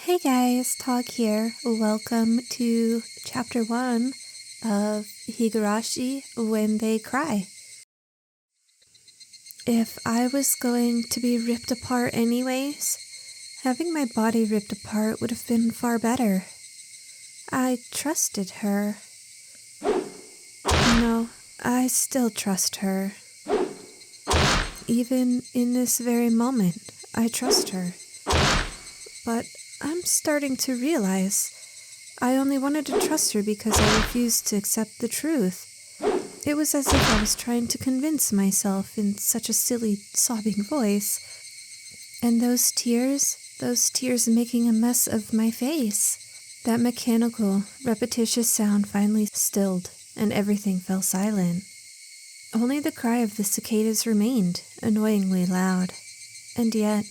Hey guys, Talk here. Welcome to Chapter 1 of Higurashi When They Cry. If I was going to be ripped apart anyways, having my body ripped apart would have been far better. I trusted her. No, I still trust her. Even in this very moment, I trust her. But I'm starting to realize I only wanted to trust her because I refused to accept the truth. It was as if I was trying to convince myself in such a silly, sobbing voice. And those tears making a mess of my face. That mechanical, repetitious sound finally stilled, and everything fell silent. Only the cry of the cicadas remained, annoyingly loud. And yet,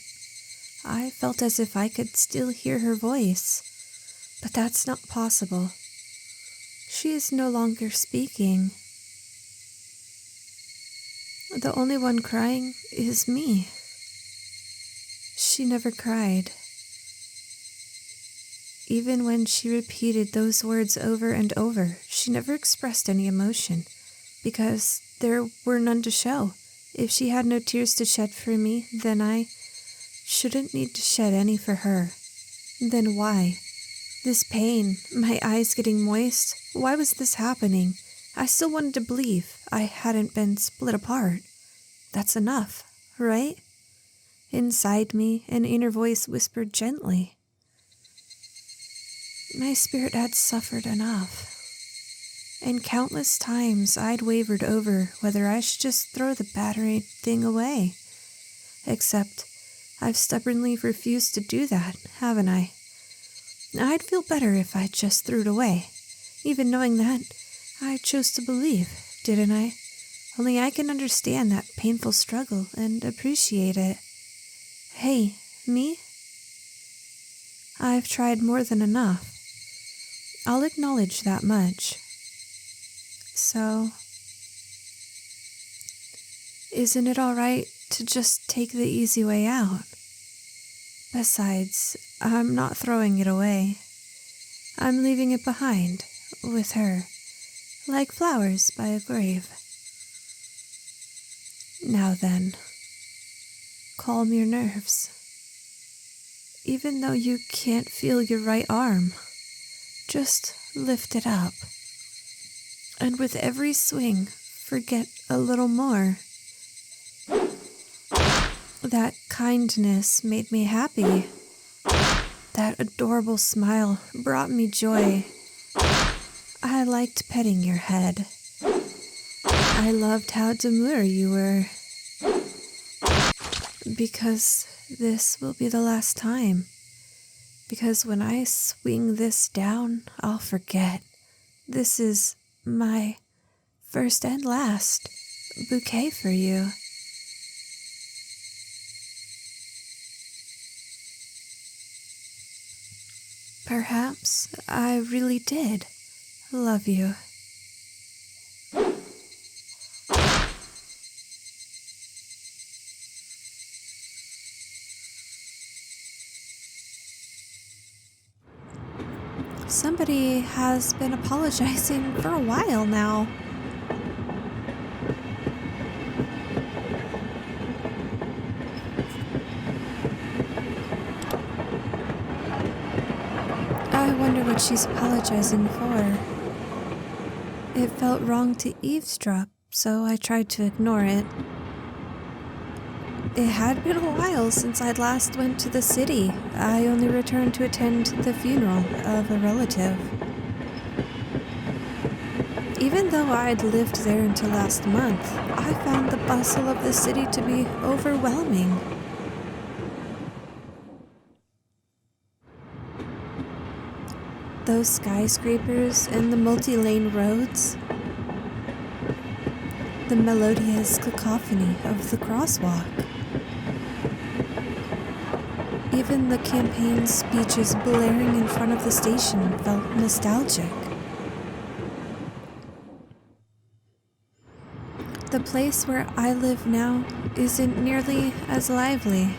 I felt as if I could still hear her voice. But that's not possible. She is no longer speaking. The only one crying is me. She never cried. Even when she repeated those words over and over, she never expressed any emotion, because there were none to show. If she had no tears to shed for me, then I shouldn't need to shed any for her. Then why? This pain, my eyes getting moist, why was this happening? I still wanted to believe I hadn't been split apart. That's enough, right? Inside me, an inner voice whispered gently. My spirit had suffered enough. And countless times I'd wavered over whether I should just throw the battery thing away. Except I've stubbornly refused to do that, haven't I? I'd feel better if I just threw it away. Even knowing that, I chose to believe, didn't I? Only I can understand that painful struggle and appreciate it. Hey, me? I've tried more than enough. I'll acknowledge that much. So, isn't it alright to just take the easy way out? Besides, I'm not throwing it away. I'm leaving it behind, with her, like flowers by a grave. Now then, calm your nerves. Even though you can't feel your right arm, just lift it up. And with every swing, forget a little more. That kindness made me happy. That adorable smile brought me joy. I liked petting your head. I loved how demure you were. Because this will be the last time. Because when I swing this down, I'll forget. This is my first and last bouquet for you. Perhaps I really did love you. Somebody has been apologizing for a while now. I wonder what she's apologizing for. It felt wrong to eavesdrop, so I tried to ignore it. It had been a while since I'd last went to the city. I only returned to attend the funeral of a relative. Even though I'd lived there until last month, I found the bustle of the city to be overwhelming. Those skyscrapers and the multi-lane roads. The melodious cacophony of the crosswalk. Even the campaign speeches blaring in front of the station felt nostalgic. The place where I live now isn't nearly as lively.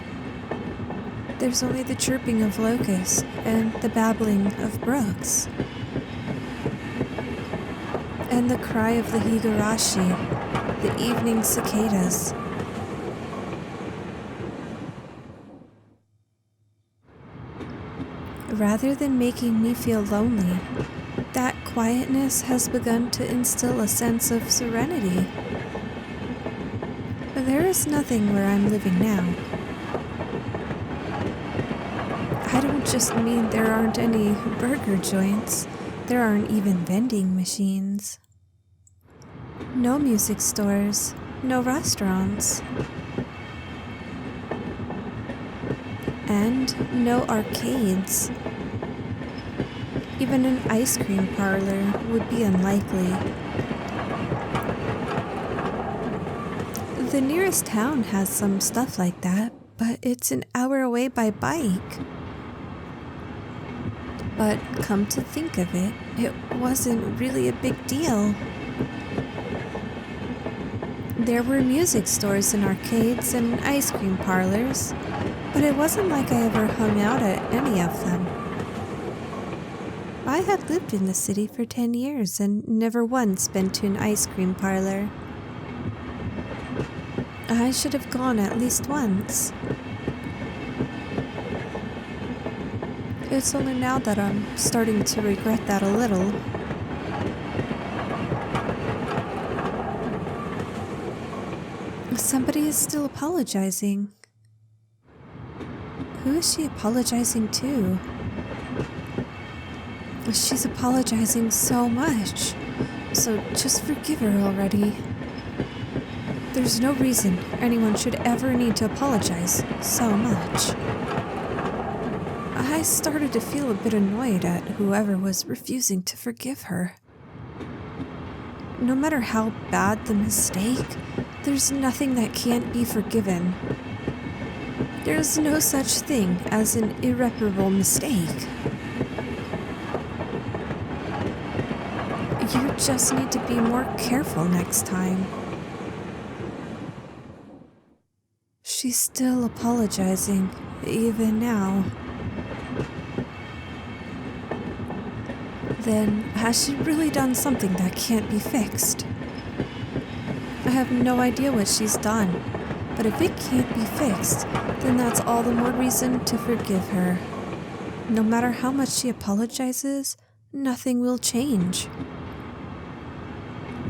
There's only the chirping of locusts and the babbling of brooks. And the cry of the Higurashi, the evening cicadas. Rather than making me feel lonely, that quietness has begun to instill a sense of serenity. There is nothing where I'm living now. I don't just mean there aren't any burger joints, there aren't even vending machines. No music stores, no restaurants. And no arcades. Even an ice cream parlor would be unlikely. The nearest town has some stuff like that, but it's an hour away by bike. But come to think of it, it wasn't really a big deal. There were music stores and arcades and ice cream parlors, but it wasn't like I ever hung out at any of them. I had lived in the city for 10 years and never once been to an ice cream parlor. I should have gone at least once. It's only now that I'm starting to regret that a little. Somebody is still apologizing. Who is she apologizing to? She's apologizing so much, so just forgive her already. There's no reason anyone should ever need to apologize so much. I started to feel a bit annoyed at whoever was refusing to forgive her. No matter how bad the mistake, there's nothing that can't be forgiven. There's no such thing as an irreparable mistake. You just need to be more careful next time. She's still apologizing, even now. Then, has she really done something that can't be fixed? I have no idea what she's done, but if it can't be fixed, then that's all the more reason to forgive her. No matter how much she apologizes, nothing will change.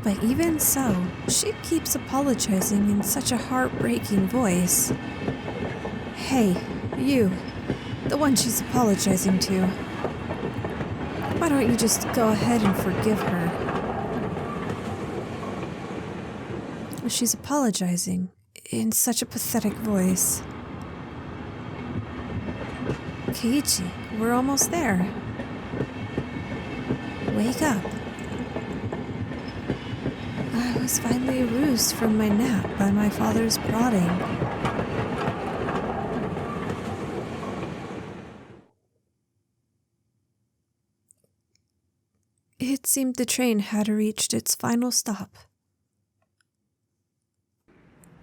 But even so, she keeps apologizing in such a heartbreaking voice. Hey, you, the one she's apologizing to. Why don't you just go ahead and forgive her? She's apologizing in such a pathetic voice. Keiichi, we're almost there. Wake up. I was finally aroused from my nap by my father's prodding. It seemed the train had reached its final stop.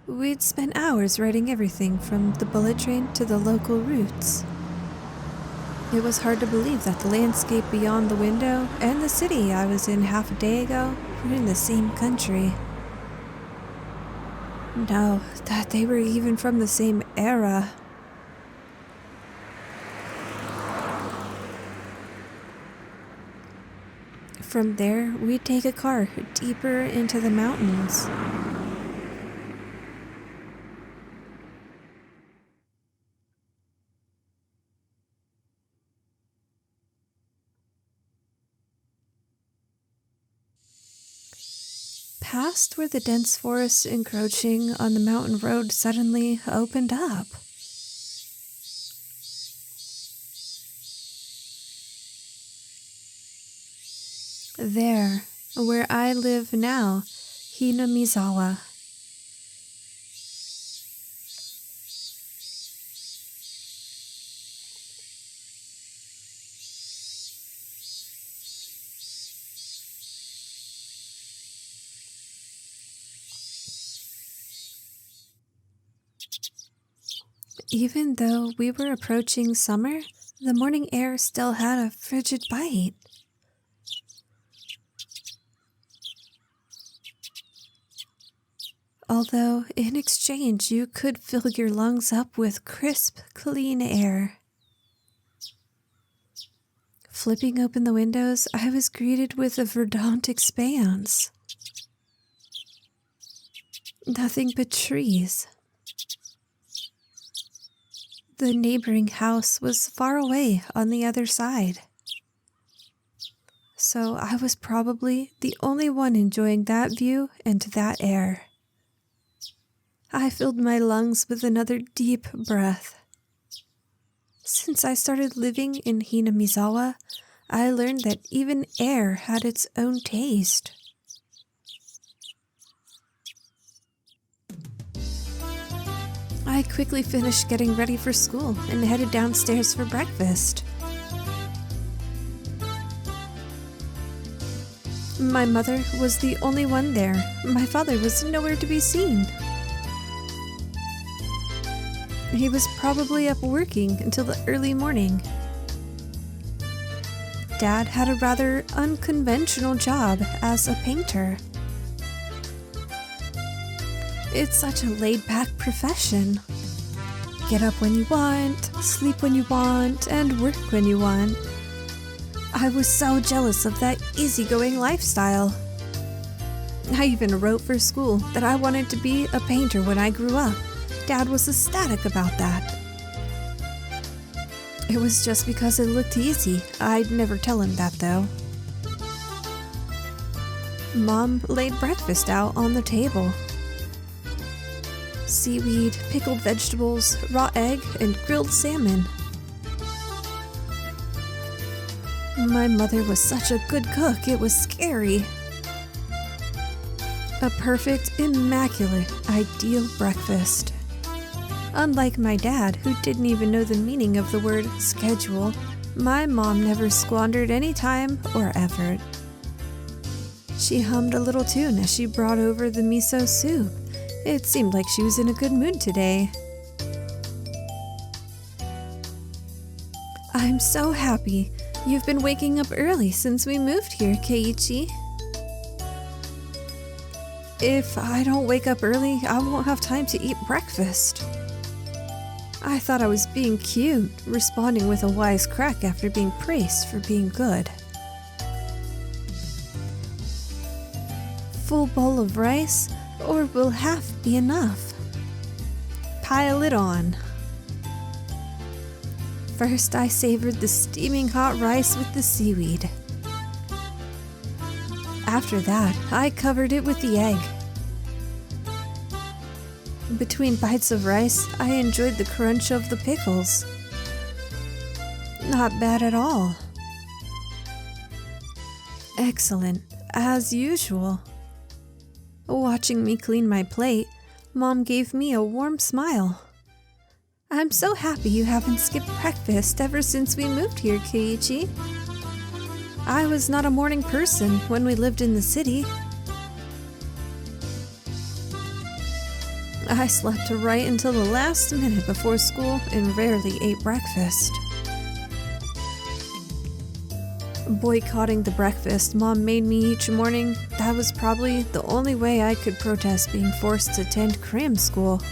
We'd spent hours riding everything from the bullet train to the local routes. It was hard to believe that the landscape beyond the window and the city I was in half a day ago were in the same country. No, that they were even from the same era. From there, we'd take a car deeper into the mountains. Past where the dense forest encroaching on the mountain road suddenly opened up. There, where I live now, Hinamizawa. Even though we were approaching summer, the morning air still had a frigid bite. Although, in exchange, you could fill your lungs up with crisp, clean air. Flipping open the windows, I was greeted with a verdant expanse. Nothing but trees. The neighboring house was far away on the other side. So I was probably the only one enjoying that view and that air. I filled my lungs with another deep breath. Since I started living in Hinamizawa, I learned that even air had its own taste. I quickly finished getting ready for school and headed downstairs for breakfast. My mother was the only one there. My father was nowhere to be seen. He was probably up working until the early morning. Dad had a rather unconventional job as a painter. It's such a laid-back profession. Get up when you want, sleep when you want, and work when you want. I was so jealous of that easygoing lifestyle. I even wrote for school that I wanted to be a painter when I grew up. Dad was ecstatic about that. It was just because it looked easy. I'd never tell him that, though. Mom laid breakfast out on the table. Seaweed, pickled vegetables, raw egg, and grilled salmon. My mother was such a good cook, it was scary. A perfect, immaculate, ideal breakfast. Unlike my dad, who didn't even know the meaning of the word schedule, my mom never squandered any time or effort. She hummed a little tune as she brought over the miso soup. It seemed like she was in a good mood today. I'm so happy. You've been waking up early since we moved here, Keiichi. If I don't wake up early, I won't have time to eat breakfast. I thought I was being cute, responding with a wise crack after being praised for being good. Full bowl of rice, or will half be enough? Pile it on. First, I savored the steaming hot rice with the seaweed. After that, I covered it with the egg. Between bites of rice, I enjoyed the crunch of the pickles. Not bad at all. Excellent, as usual. Watching me clean my plate, Mom gave me a warm smile. I'm so happy you haven't skipped breakfast ever since we moved here, Keiichi. I was not a morning person when we lived in the city. I slept right until the last minute before school and rarely ate breakfast. Boycotting the breakfast Mom made me each morning, that was probably the only way I could protest being forced to attend cram school.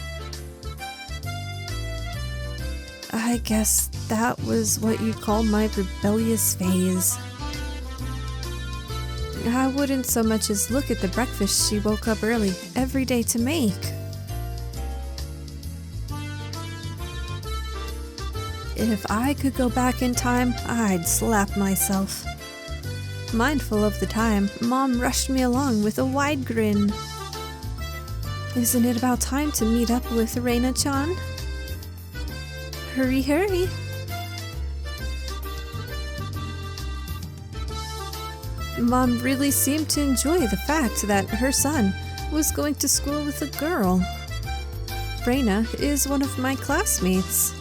I guess that was what you'd call my rebellious phase. I wouldn't so much as look at the breakfast she woke up early every day to make. If I could go back in time, I'd slap myself. Mindful of the time, Mom rushed me along with a wide grin. Isn't it about time to meet up with Reina-chan? Hurry, hurry! Mom really seemed to enjoy the fact that her son was going to school with a girl. Reina is one of my classmates.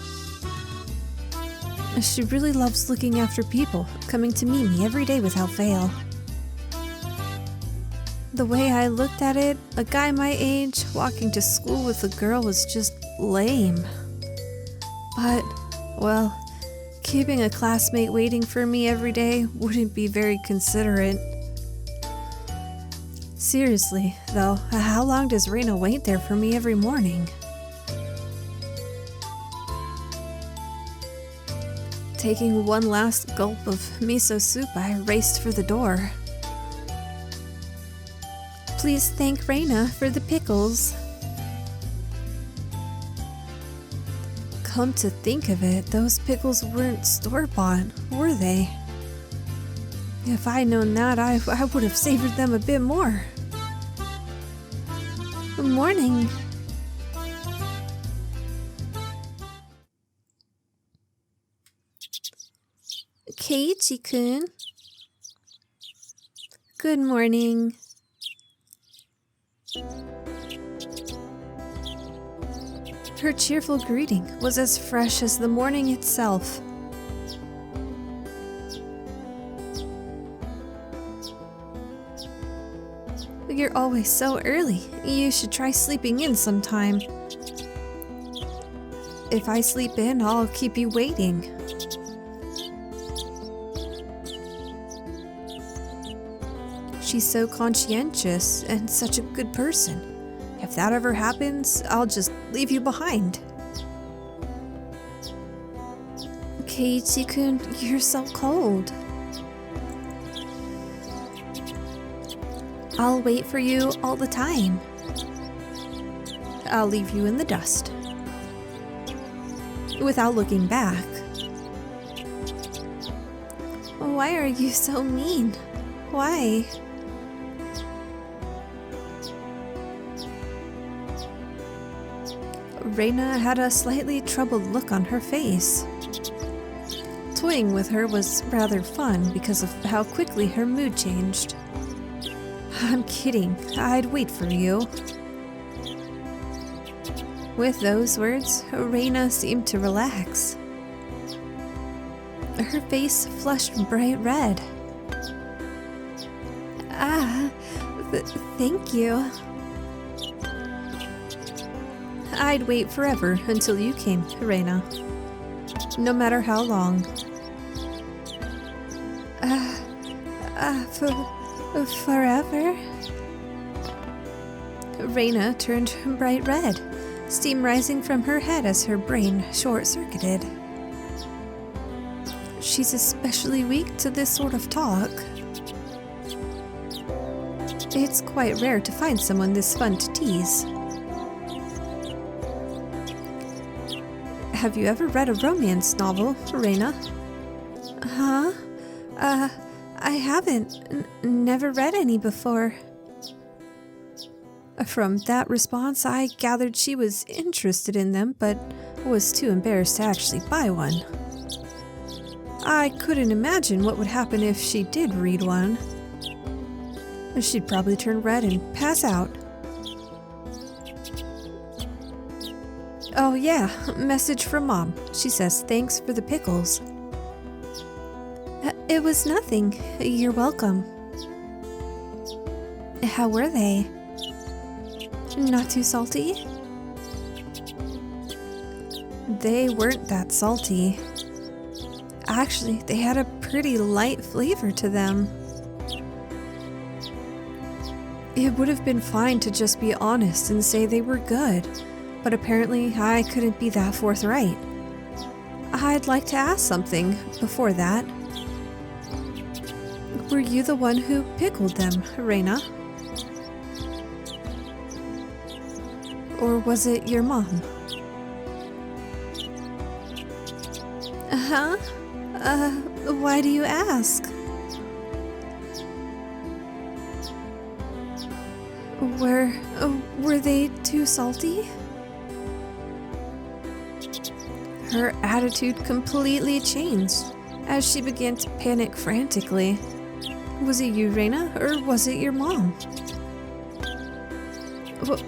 She really loves looking after people, coming to meet me every day without fail. The way I looked at it, a guy my age walking to school with a girl was just lame. But, well, keeping a classmate waiting for me every day wouldn't be very considerate. Seriously, though, how long does Reina wait there for me every morning? Taking one last gulp of miso soup, I raced for the door. Please thank Reina for the pickles. Come to think of it, those pickles weren't store-bought, were they? If I'd known that, I would have savored them a bit more. Good morning. Keiichi-kun. Good morning. Her cheerful greeting was as fresh as the morning itself. You're always so early. You should try sleeping in sometime. If I sleep in, I'll keep you waiting. She's so conscientious and such a good person. If that ever happens, I'll just leave you behind. Keiichi-kun, you're so cold. I'll wait for you all the time. I'll leave you in the dust. Without looking back. Why are you so mean? Why? Reina had a slightly troubled look on her face. Toying with her was rather fun because of how quickly her mood changed. I'm kidding, I'd wait for you. With those words, Reina seemed to relax. Her face flushed bright red. Thank you. I'd wait forever until you came, Reina. No matter how long. Forever? Reina turned bright red, steam rising from her head as her brain short-circuited. She's especially weak to this sort of talk. It's quite rare to find someone this fun to tease. Have you ever read a romance novel, Reina? Huh? I haven't. Never read any before. From that response, I gathered she was interested in them, but was too embarrassed to actually buy one. I couldn't imagine what would happen if she did read one. She'd probably turn red and pass out. Oh yeah, message from Mom. She says thanks for the pickles. It was nothing. You're welcome. How were they? Not too salty? They weren't that salty. Actually, they had a pretty light flavor to them. It would have been fine to just be honest and say they were good, but apparently I couldn't be that forthright. I'd like to ask something before that. Were you the one who pickled them, Reina? Or was it your mom? Huh? Why do you ask? Were they too salty? Her attitude completely changed as she began to panic frantically. Was it you, Reina, or was it your mom?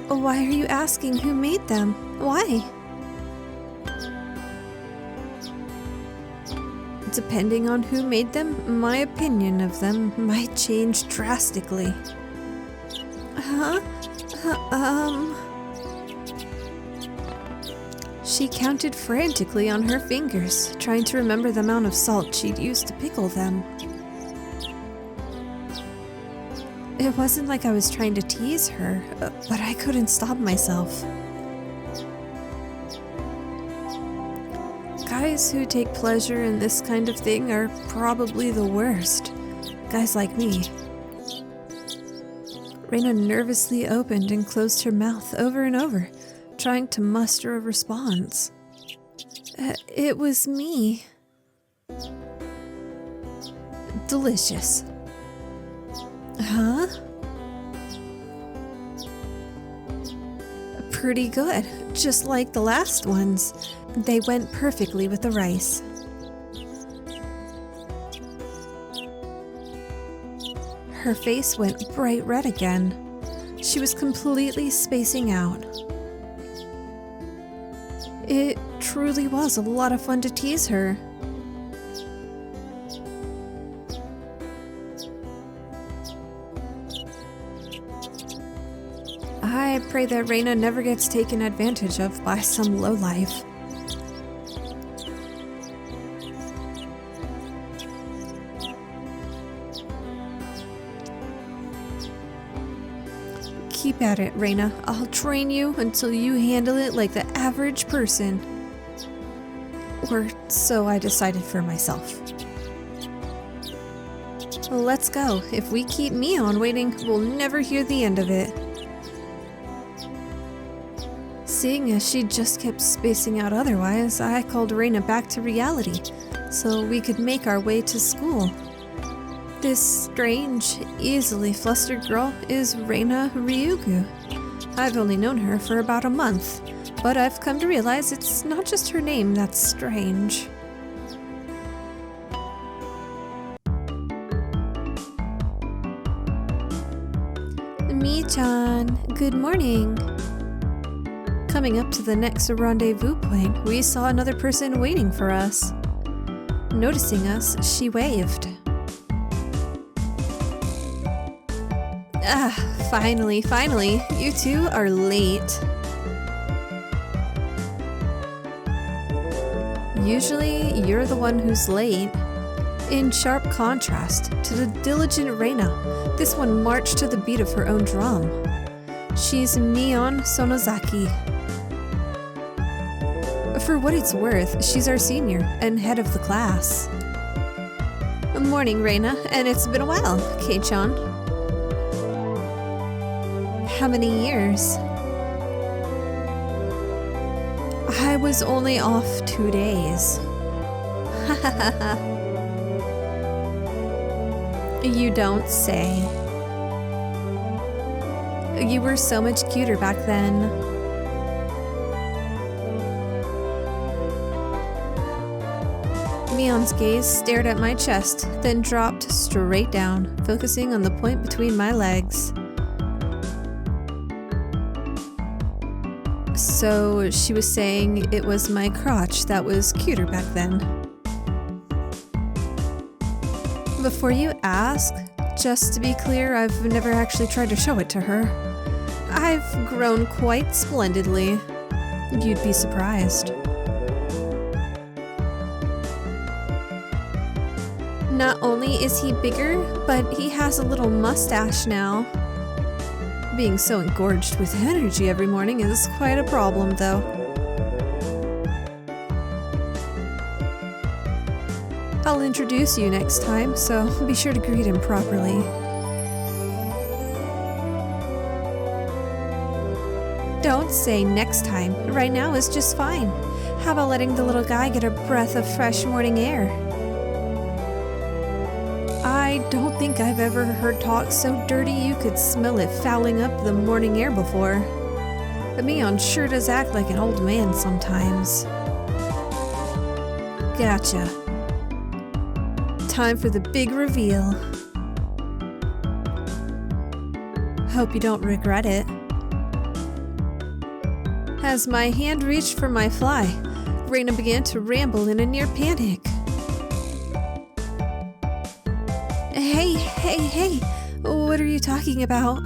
Why are you asking who made them? Why? Depending on who made them, my opinion of them might change drastically. She counted frantically on her fingers, trying to remember the amount of salt she'd used to pickle them. It wasn't like I was trying to tease her, but I couldn't stop myself. Guys who take pleasure in this kind of thing are probably the worst. Guys like me. Reina nervously opened and closed her mouth over and over, trying to muster a response. It was me. Delicious. Huh? Pretty good, just like the last ones. They went perfectly with the rice. Her face went bright red again. She was completely spacing out. It truly was a lot of fun to tease her. I pray that Reina never gets taken advantage of by some lowlife. Keep at it, Reina. I'll train you until you handle it like the average person. Or so I decided for myself. Let's go. If we keep Mion waiting, we'll never hear the end of it. Seeing as she just kept spacing out otherwise, I called Reina back to reality so we could make our way to school. This strange, easily flustered girl is Reina Ryugu. I've only known her for about a month, but I've come to realize it's not just her name that's strange. Mi-chan, good morning. Coming up to the next rendezvous point, we saw another person waiting for us. Noticing us, she waved. Finally, you two are late. Usually, you're the one who's late. In sharp contrast to the diligent Reina, this one marched to the beat of her own drum. She's Mion Sonozaki. For what it's worth, she's our senior and head of the class. Morning, Reina, and it's been a while, K-chan. How many years? I was only off 2 days. You don't say. You were so much cuter back then. Mion's gaze stared at my chest, then dropped straight down, focusing on the point between my legs. So she was saying it was my crotch that was cuter back then. Before you ask, just to be clear, I've never actually tried to show it to her. I've grown quite splendidly. You'd be surprised. Not only is he bigger, but he has a little mustache now. Being so engorged with energy every morning is quite a problem, though. I'll introduce you next time, so be sure to greet him properly. Don't say next time. Right now is just fine. How about letting the little guy get a breath of fresh morning air? I don't think I've ever heard talk so dirty you could smell it fouling up the morning air before. But Mion sure does act like an old man sometimes. Gotcha. Time for the big reveal. Hope you don't regret it. As my hand reached for my fly, Reina began to ramble in a near panic. Hey, what are you talking about?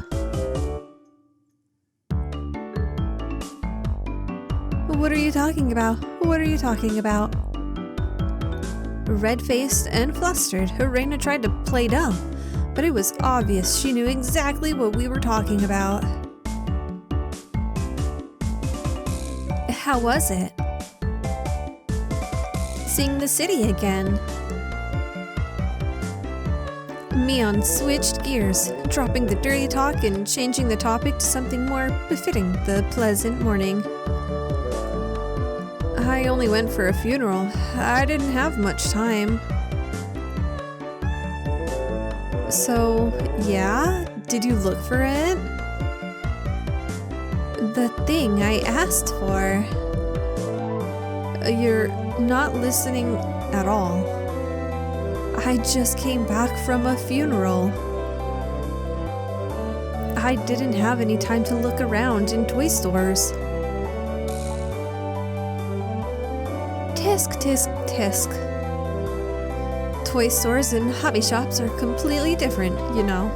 What are you talking about? What are you talking about? Red-faced and flustered, Reina tried to play dumb, but it was obvious she knew exactly what we were talking about. How was it? Seeing the city again. Mion switched gears, dropping the dirty talk and changing the topic to something more befitting the pleasant morning. I only went for a funeral. I didn't have much time. So, yeah? Did you look for it? The thing I asked for. You're not listening at all. I just came back from a funeral. I didn't have any time to look around in toy stores. Tisk, tisk, tisk. Toy stores and hobby shops are completely different, you know.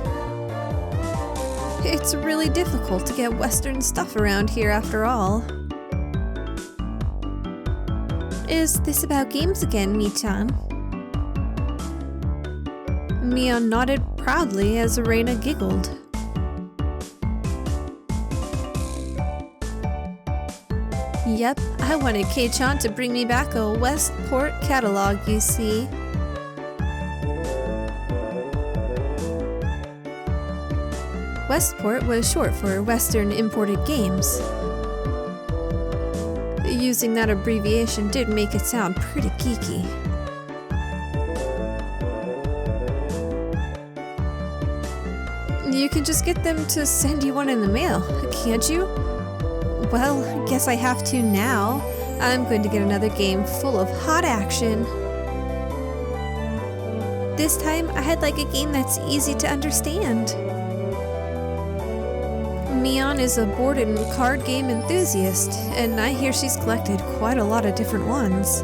It's really difficult to get Western stuff around here after all. Is this about games again, Mi-chan? Mion nodded proudly as Reina giggled. Yep, I wanted K-chan to bring me back a Westport catalog, you see. Westport was short for Western Imported Games. Using that abbreviation did make it sound pretty geeky. You can just get them to send you one in the mail, can't you? Well, guess I have to now. I'm going to get another game full of hot action. This time, I'd like a game that's easy to understand. Mion is a board and card game enthusiast, and I hear she's collected quite a lot of different ones.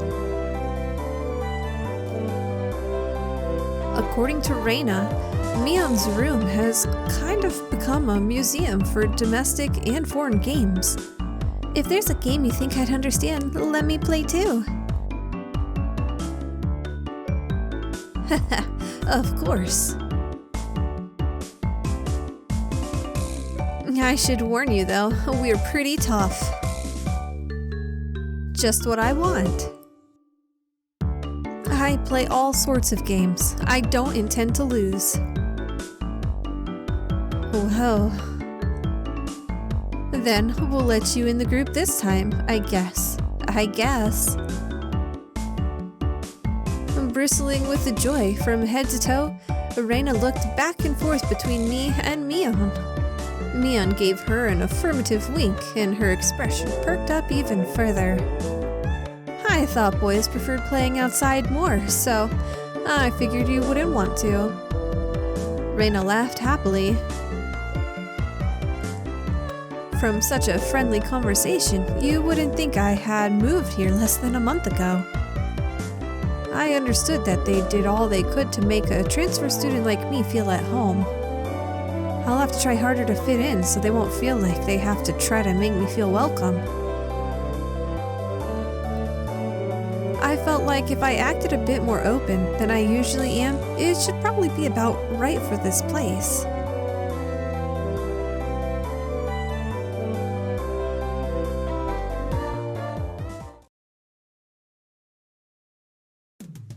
According to Reina, Mion's room has kind of become a museum for domestic and foreign games. If there's a game you think I'd understand, let me play too. Haha, of course. I should warn you though, we're pretty tough. Just what I want. I play all sorts of games. I don't intend to lose. Whoa. Then we'll let you in the group this time, I guess. Bristling with the joy from head to toe, Reina looked back and forth between me and Mion. Mion gave her an affirmative wink, and her expression perked up even further. I thought boys preferred playing outside more, so I figured you wouldn't want to. Reina laughed happily. From such a friendly conversation, you wouldn't think I had moved here less than a month ago. I understood that they did all they could to make a transfer student like me feel at home. I'll have to try harder to fit in so they won't feel like they have to try to make me feel welcome. I felt like if I acted a bit more open than I usually am, it should probably be about right for this place.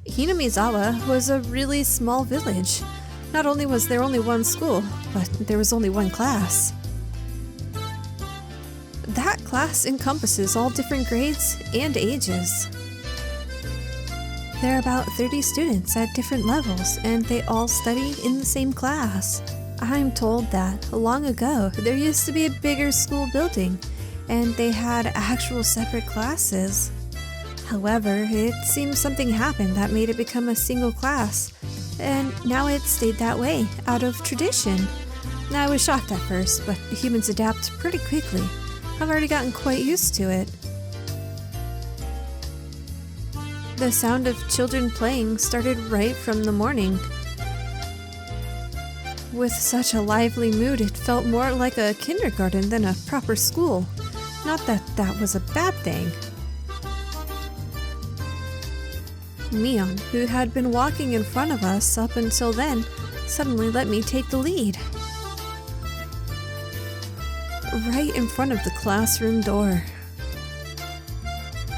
Hinamizawa was a really small village. Not only was there only one school, but there was only one class. That class encompasses all different grades and ages. There are about 30 students at different levels, and they all study in the same class. I'm told that long ago there used to be a bigger school building, and they had actual separate classes. However, it seems something happened that made it become a single class, and now it's stayed that way, out of tradition. I was shocked at first, but humans adapt pretty quickly. I've already gotten quite used to it. The sound of children playing started right from the morning. With such a lively mood, it felt more like a kindergarten than a proper school. Not that that was a bad thing. Mion, who had been walking in front of us up until then, suddenly let me take the lead. Right in front of the classroom door.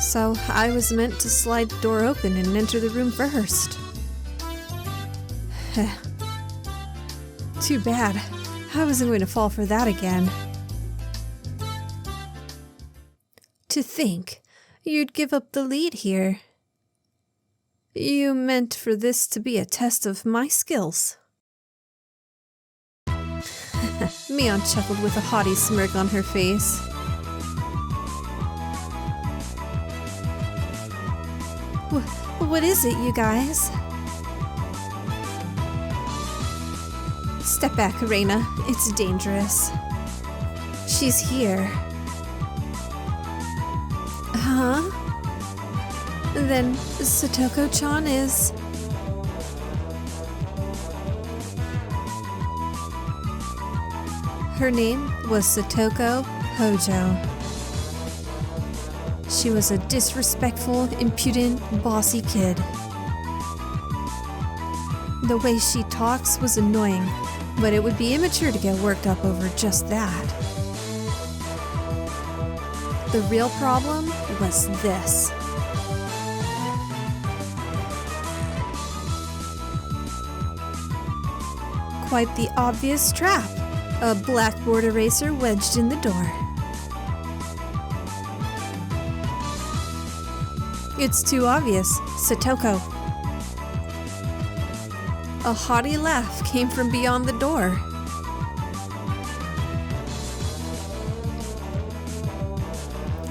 So I was meant to slide the door open and enter the room first. Too bad. I wasn't going to fall for that again. To think you'd give up the lead here. You meant for this to be a test of my skills. Mion chuckled with a haughty smirk on her face. What is it, you guys? Step back, Reina. It's dangerous. She's here. Huh? Then Satoko-chan is... Her name was Satoko Hojo. She was a disrespectful, impudent, bossy kid. The way she talks was annoying, but it would be immature to get worked up over just that. The real problem was this. Quite the obvious trap. A blackboard eraser wedged in the door. It's too obvious, Satoko. A haughty laugh came from beyond the door.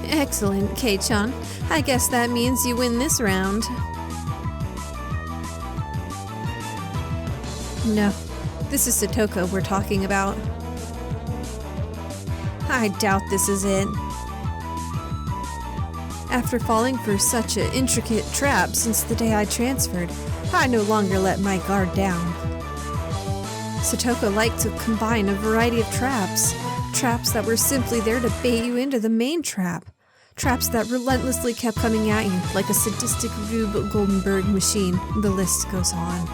Excellent, Kei-chan. I guess that means you win this round. No, this is Satoko we're talking about. I doubt this is it. After falling for such an intricate trap since the day I transferred, I no longer let my guard down. Satoko liked to combine a variety of traps. Traps that were simply there to bait you into the main trap. Traps that relentlessly kept coming at you like a sadistic Rube Goldenberg machine. The list goes on.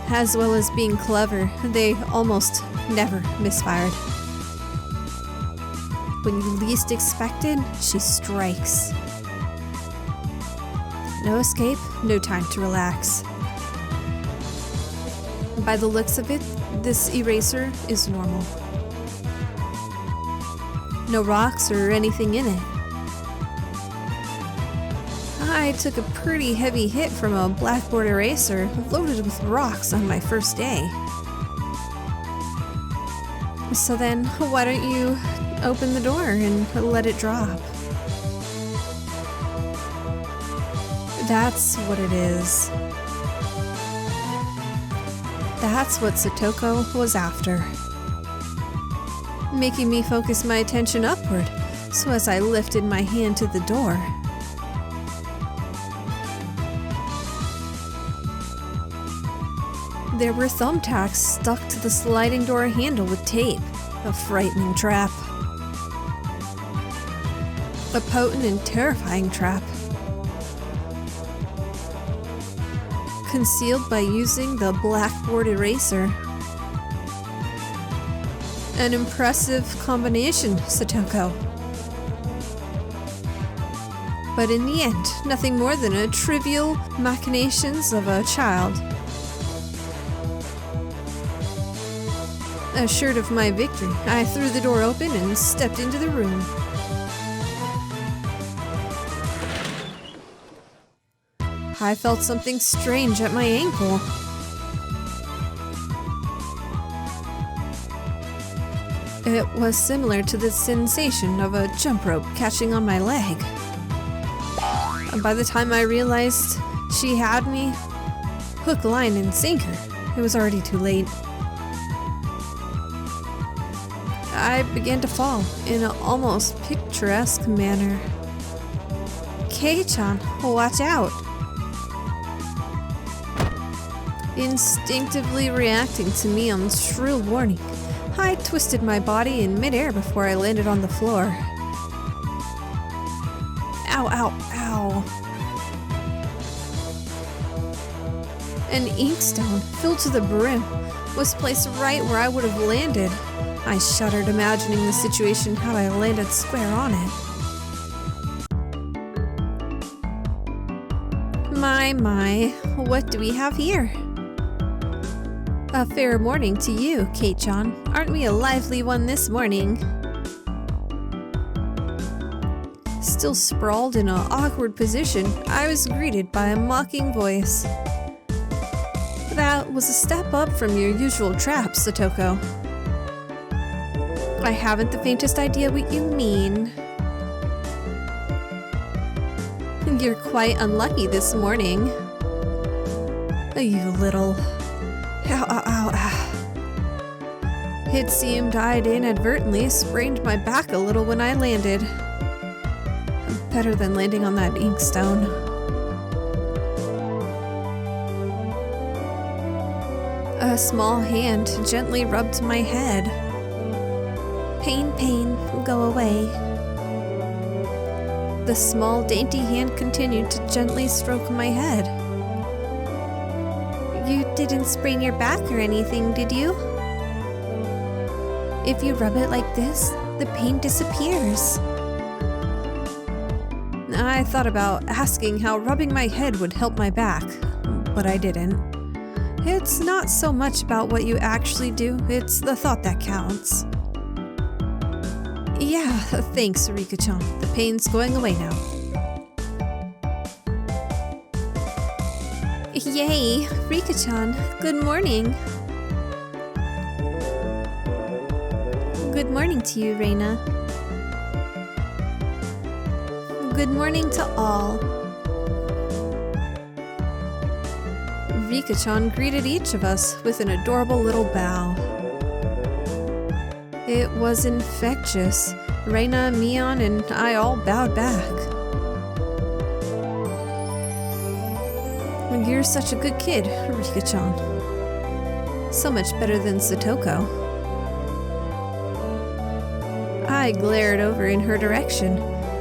As well as being clever, they almost never misfired. When you least expect it, she strikes. No escape, no time to relax. By the looks of it, this eraser is normal. No rocks or anything in it. I took a pretty heavy hit from a blackboard eraser loaded with rocks on my first day. So then, why don't you open the door and let it drop? That's what it is. That's what Satoko was after. Making me focus my attention upward, so as I lifted my hand to the door, there were thumbtacks stuck to the sliding door handle with tape. A frightening trap. A potent and terrifying trap. Concealed by using the blackboard eraser. An impressive combination, Satoko. But in the end, nothing more than a trivial machinations of a child. Assured of my victory, I threw the door open and stepped into the room. I felt something strange at my ankle. It was similar to the sensation of a jump rope catching on my leg. By the time I realized she had me, hook, line, and sinker, it was already too late. I began to fall in an almost picturesque manner. Kei-chan, watch out! Instinctively reacting to Mion's shrill warning, I twisted my body in midair before I landed on the floor. Ow, ow, ow. An inkstone, filled to the brim, was placed right where I would have landed. I shuddered imagining the situation had I landed square on it. My, what do we have here? A fair morning to you, Ch.1. Aren't we a lively one this morning? Still sprawled in an awkward position, I was greeted by a mocking voice. That was a step up from your usual trap, Satoko. I haven't the faintest idea what you mean. You're quite unlucky this morning. You little... Ow, ow, ow, ow. It seemed I'd inadvertently sprained my back a little when I landed. Better than landing on that inkstone. A small hand gently rubbed my head. Pain, pain, go away. The small, dainty hand continued to gently stroke my head. You didn't sprain your back or anything, did you? If you rub it like this, the pain disappears. I thought about asking how rubbing my head would help my back, but I didn't. It's not so much about what you actually do, it's the thought that counts. Yeah, thanks, Rika-chan. The pain's going away now. Yay, Rika-chan, good morning. Good morning to you, Reina. Good morning to all. Rika-chan greeted each of us with an adorable little bow. It was infectious. Reina, Mion, and I all bowed back. You're such a good kid, Rika-chan. So much better than Satoko. I glared over in her direction.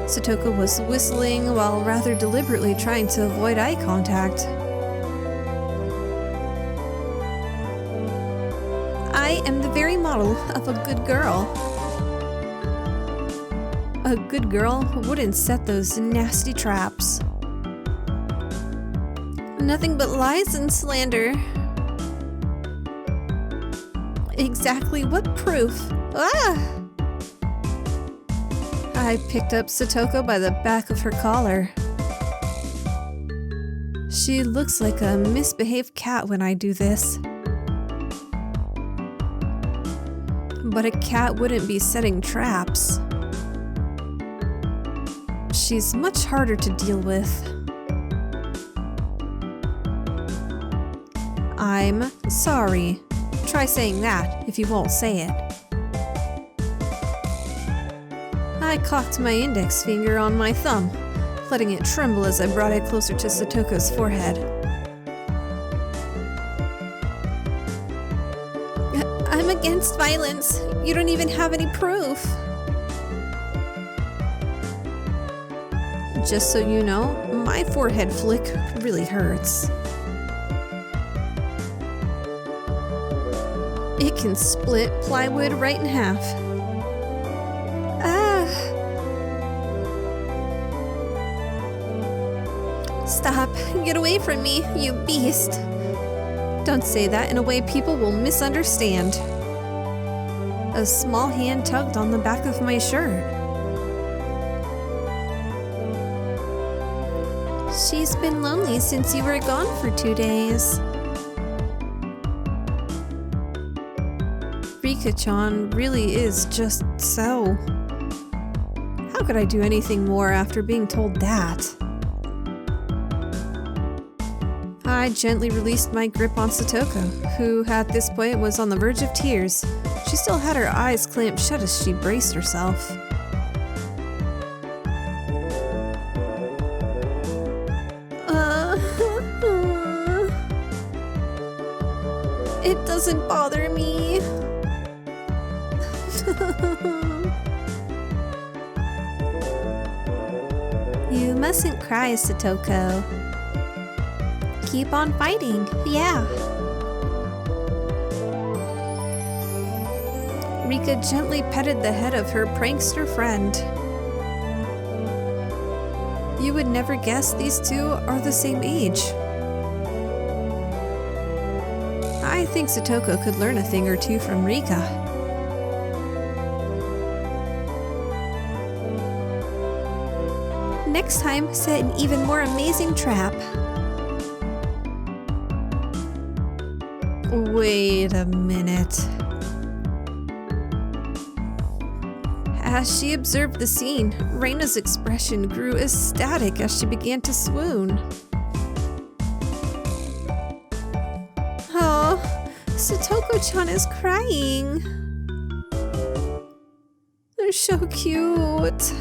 Satoko was whistling while rather deliberately trying to avoid eye contact. I am the very model of a good girl. A good girl wouldn't set those nasty traps. Nothing but lies and slander. Exactly what proof? Ah! I picked up Satoko by the back of her collar. She looks like a misbehaved cat when I do this. But a cat wouldn't be setting traps. She's much harder to deal with. I'm sorry. Try saying that if you won't say it. I cocked my index finger on my thumb, letting it tremble as I brought it closer to Satoko's forehead. I'm against violence. You don't even have any proof. Just so you know, my forehead flick really hurts. It can split plywood right in half. Ah! Stop! Get away from me, you beast! Don't say that in a way people will misunderstand. A small hand tugged on the back of my shirt. She's been lonely since you were gone for 2 days. Rika-chan really is just so. How could I do anything more after being told that? I gently released my grip on Satoko, who at this point was on the verge of tears. She still had her eyes clamped shut as she braced herself. It doesn't bother me. You mustn't cry, Satoko. Keep on fighting, yeah. Rika gently petted the head of her prankster friend. You would never guess these two are the same age. I think Satoko could learn a thing or two from Rika. Next time, set an even more amazing trap. Wait a minute. As she observed the scene, Reina's expression grew ecstatic as she began to swoon. Oh, Satoko-chan is crying. They're so cute.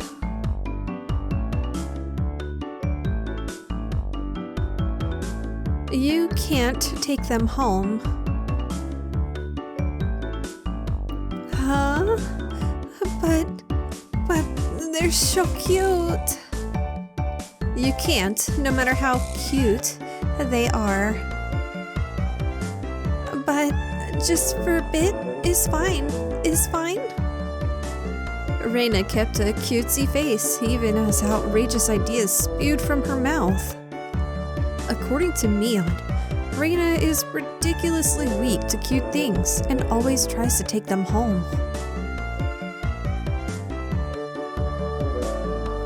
You can't take them home. Huh? But they're so cute. You can't, no matter how cute they are. But just for a bit is fine. Reina kept a cutesy face, even as outrageous ideas spewed from her mouth. According to Mion, Reina is ridiculously weak to cute things and always tries to take them home.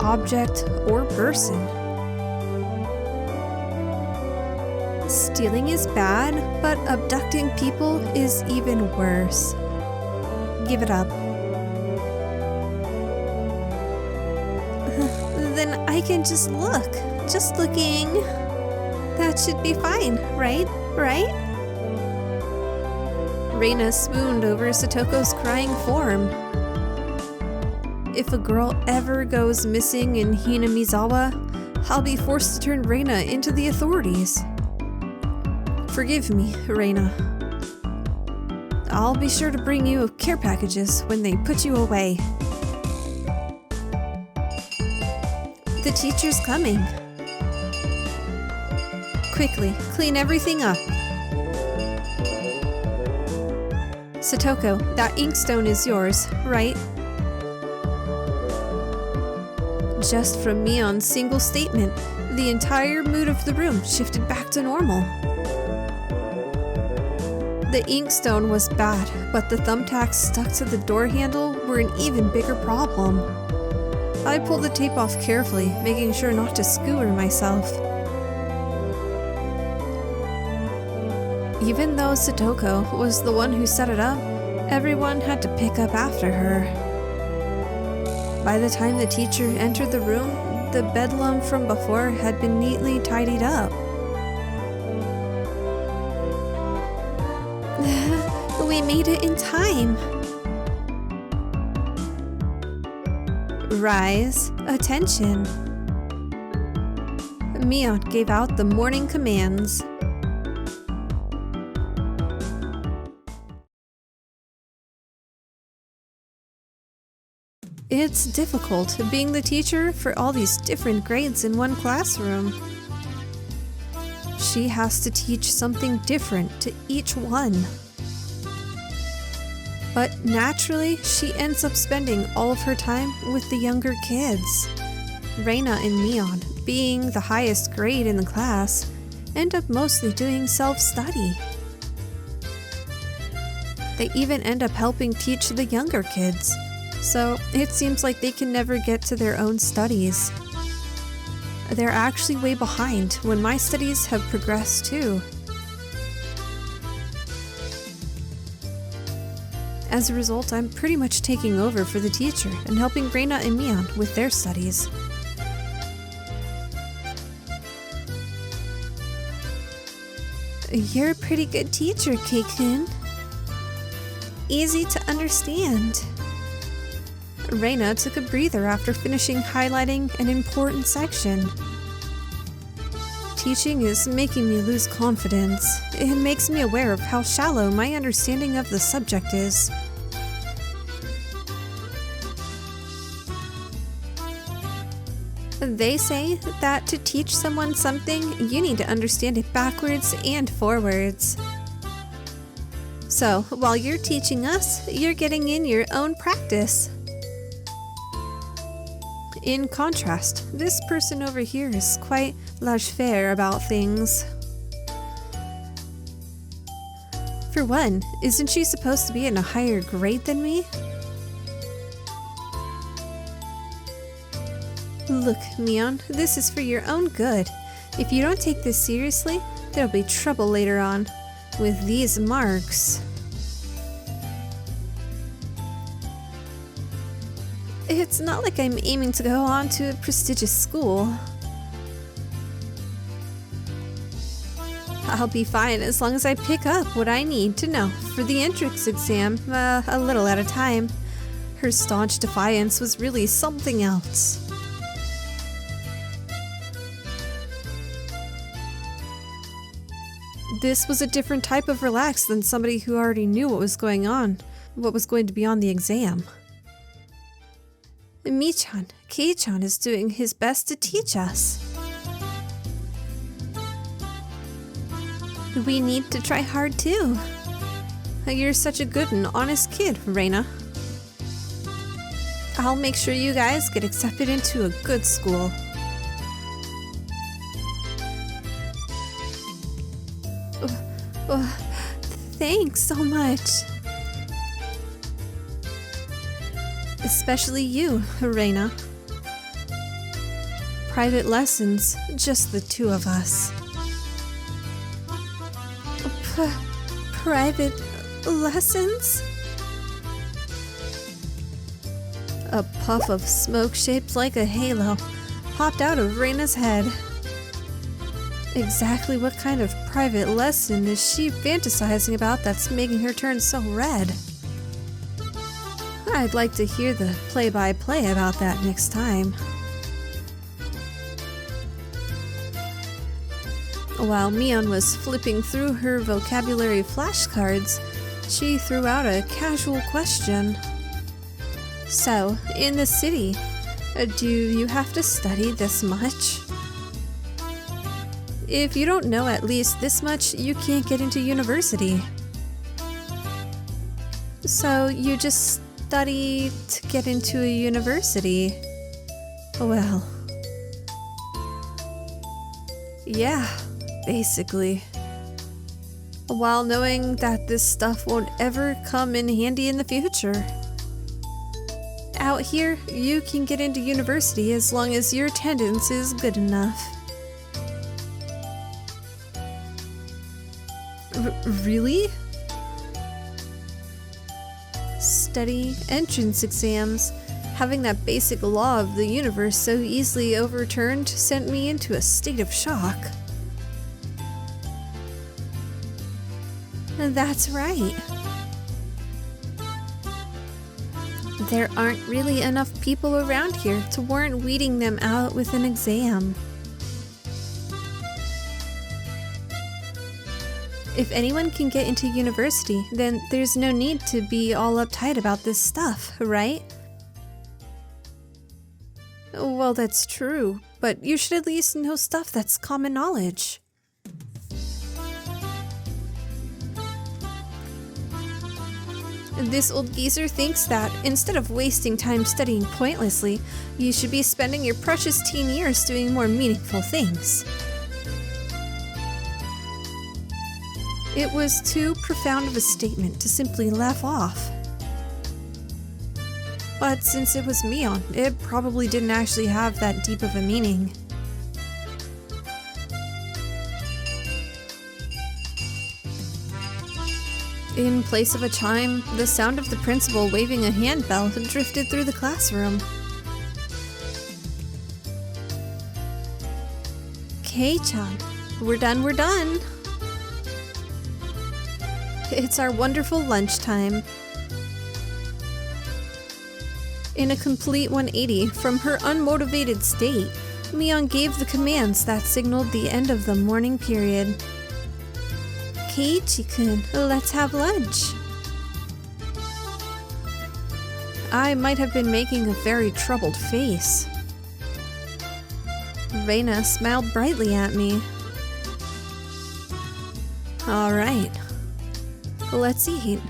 Object or person. Stealing is bad, but abducting people is even worse. Give it up. Then I can just look. Just looking. That should be fine, right? Reina swooned over Satoko's crying form. If a girl ever goes missing in Hinamizawa, I'll be forced to turn Reina into the authorities. Forgive me, Reina. I'll be sure to bring you care packages when they put you away. The teacher's coming. Quickly, clean everything up. Satoko, that inkstone is yours, right? Just from Mion's single statement, the entire mood of the room shifted back to normal. The inkstone was bad, but the thumbtacks stuck to the door handle were an even bigger problem. I pulled the tape off carefully, making sure not to skewer myself. Even though Satoko was the one who set it up, everyone had to pick up after her. By the time the teacher entered the room, the bedlam from before had been neatly tidied up. We made it in time. Rise, attention. Mion gave out the morning commands. It's difficult being the teacher for all these different grades in one classroom. She has to teach something different to each one. But naturally, she ends up spending all of her time with the younger kids. Reina and Mion, being the highest grade in the class, end up mostly doing self-study. They even end up helping teach the younger kids. So it seems like they can never get to their own studies. They're actually way behind when my studies have progressed too. As a result, I'm pretty much taking over for the teacher and helping Reina and Mion with their studies. You're a pretty good teacher, Kei-kun. Easy to understand. Reina took a breather after finishing highlighting an important section. Teaching is making me lose confidence. It makes me aware of how shallow my understanding of the subject is. They say that to teach someone something, you need to understand it backwards and forwards. So, while you're teaching us, you're getting in your own practice. In contrast, this person over here is quite laissez-faire about things. For one, isn't she supposed to be in a higher grade than me? Look, Mion, this is for your own good. If you don't take this seriously, there'll be trouble later on. With these marks. It's not like I'm aiming to go on to a prestigious school. I'll be fine as long as I pick up what I need to know for the entrance exam, a little at a time. Her staunch defiance was really something else. This was a different type of relax than somebody who already knew what was going on, what was going to be on the exam. Mi-chan, Kei-chan is doing his best to teach us. We need to try hard too. You're such a good and honest kid, Reina. I'll make sure you guys get accepted into a good school. Thanks so much. Especially you, Reina. Private lessons, just the two of us. Private lessons? A puff of smoke shaped like a halo popped out of Reina's head. Exactly what kind of private lesson is she fantasizing about that's making her turn so red? I'd like to hear the play-by-play about that next time. While Mion was flipping through her vocabulary flashcards, she threw out a casual question. So, in the city, do you have to study this much? If you don't know at least this much, you can't get into university. So you just study to get into a university? Well, yeah, basically. While knowing that this stuff won't ever come in handy in the future. Out here, you can get into university as long as your attendance is good enough. Really? Study entrance exams. Having that basic law of the universe so easily overturned sent me into a state of shock. That's right. There aren't really enough people around here to warrant weeding them out with an exam. If anyone can get into university, then there's no need to be all uptight about this stuff, right? Well, that's true, but you should at least know stuff that's common knowledge. This old geezer thinks that, instead of wasting time studying pointlessly, you should be spending your precious teen years doing more meaningful things. It was too profound of a statement to simply laugh off. But since it was Mion, it probably didn't actually have that deep of a meaning. In place of a chime, the sound of the principal waving a handbell drifted through the classroom. Kei-chan, we're done. It's our wonderful lunchtime. In a complete 180 from her unmotivated state, Mion gave the commands that signaled the end of the morning period. Keiichi-kun, let's have lunch. I might have been making a very troubled face. Reina smiled brightly at me. Alright, let's eat.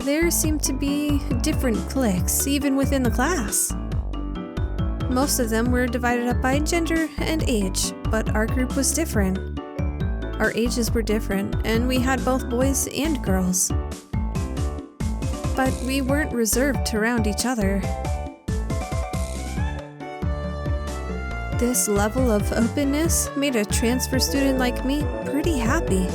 There seemed to be different cliques, even within the class. Most of them were divided up by gender and age, but our group was different. Our ages were different, and we had both boys and girls. But we weren't reserved around each other. This level of openness made a transfer student like me pretty happy.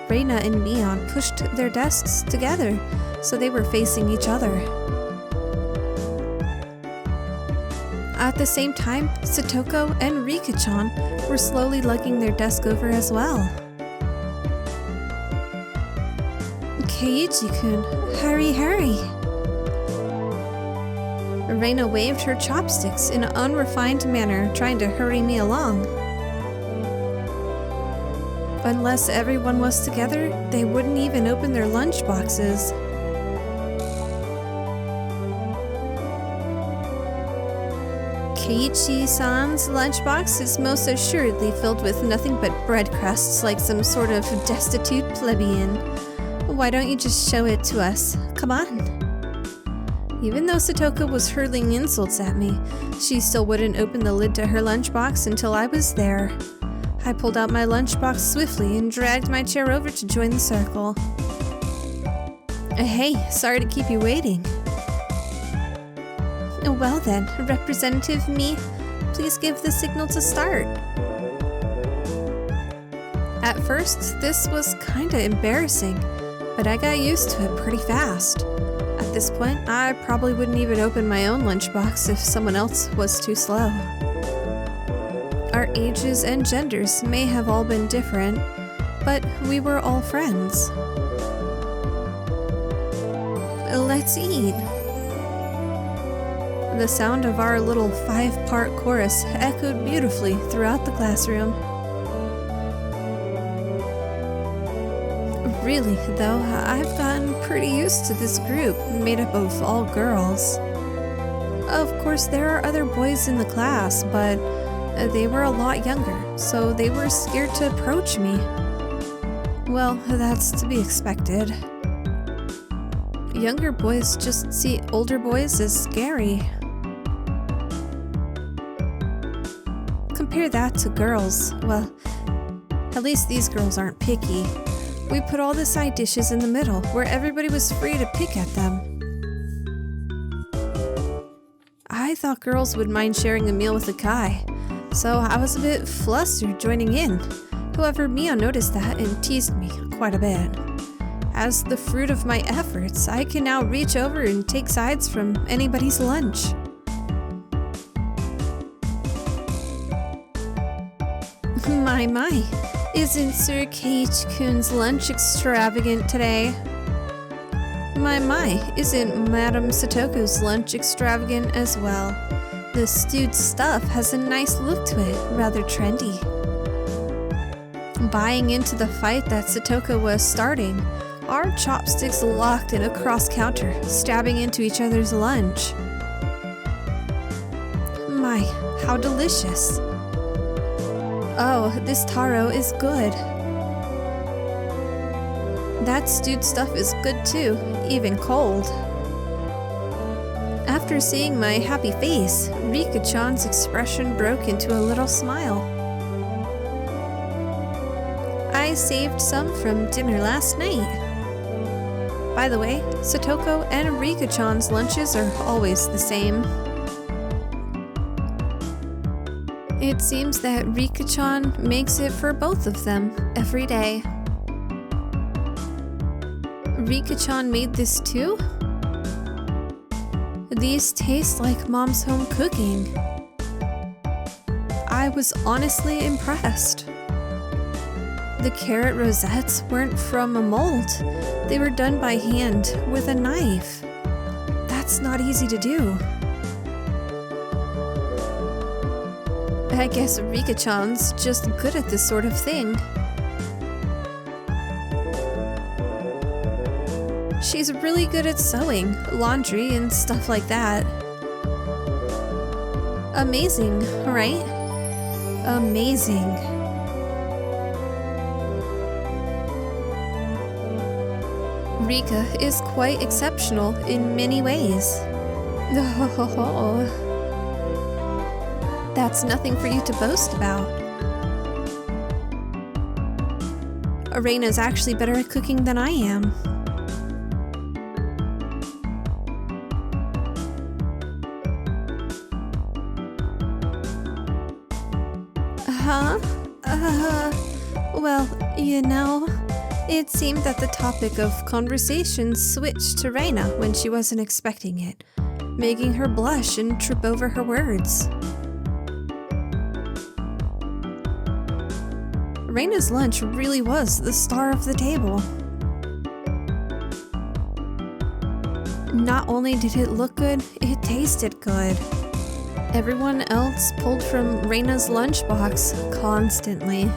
Reina and Mion pushed their desks together, so they were facing each other. At the same time, Satoko and Rika-chan were slowly lugging their desk over as well. Keiichi-kun, hurry, hurry! Reina waved her chopsticks in an unrefined manner, trying to hurry me along. Unless everyone was together, they wouldn't even open their lunch boxes. Keiichi-san's lunchbox is most assuredly filled with nothing but bread crusts like some sort of destitute plebeian. Why don't you just show it to us? Come on. Even though Satoko was hurling insults at me, she still wouldn't open the lid to her lunchbox until I was there. I pulled out my lunchbox swiftly and dragged my chair over to join the circle. Hey, sorry to keep you waiting. Well then, Representative Me, please give the signal to start. At first, this was kinda embarrassing, but I got used to it pretty fast. At this point, I probably wouldn't even open my own lunchbox if someone else was too slow. Our ages and genders may have all been different, but we were all friends. Let's eat. The sound of our little 5-part chorus echoed beautifully throughout the classroom. Really, though, I've gotten pretty used to this group made up of all girls. Of course, there are other boys in the class, but they were a lot younger, so they were scared to approach me. Well, that's to be expected. Younger boys just see older boys as scary. Compare that to girls. Well, at least these girls aren't picky. We put all the side dishes in the middle, where everybody was free to pick at them. I thought girls would mind sharing a meal with a guy, so I was a bit flustered joining in. However, Mia noticed that and teased me quite a bit. As the fruit of my efforts, I can now reach over and take sides from anybody's lunch. My, isn't Sir Keiichi-kun's lunch extravagant today? My, isn't Madame Satoko's lunch extravagant as well? The stewed stuff has a nice look to it, rather trendy. Buying into the fight that Satoko was starting, our chopsticks locked in a cross-counter, stabbing into each other's lunch. My, how delicious. Oh, this taro is good. That stewed stuff is good too, even cold. After seeing my happy face, Rika-chan's expression broke into a little smile. I saved some from dinner last night. By the way, Satoko and Rika-chan's lunches are always the same. It seems that Rika-chan makes it for both of them every day. Rika-chan made this too? These taste like Mom's home cooking. I was honestly impressed. The carrot rosettes weren't from a mold. They were done by hand with a knife. That's not easy to do. I guess Rika-chan's just good at this sort of thing. She's really good at sewing, laundry, and stuff like that. Amazing, right? Amazing. Rika is quite exceptional in many ways. That's nothing for you to boast about. Reina's actually better at cooking than I am. Huh? Well, you know, it seemed that the topic of conversation switched to Reina when she wasn't expecting it, making her blush and trip over her words. Reina's lunch really was the star of the table. Not only did it look good, it tasted good. Everyone else pulled from Reina's lunchbox constantly.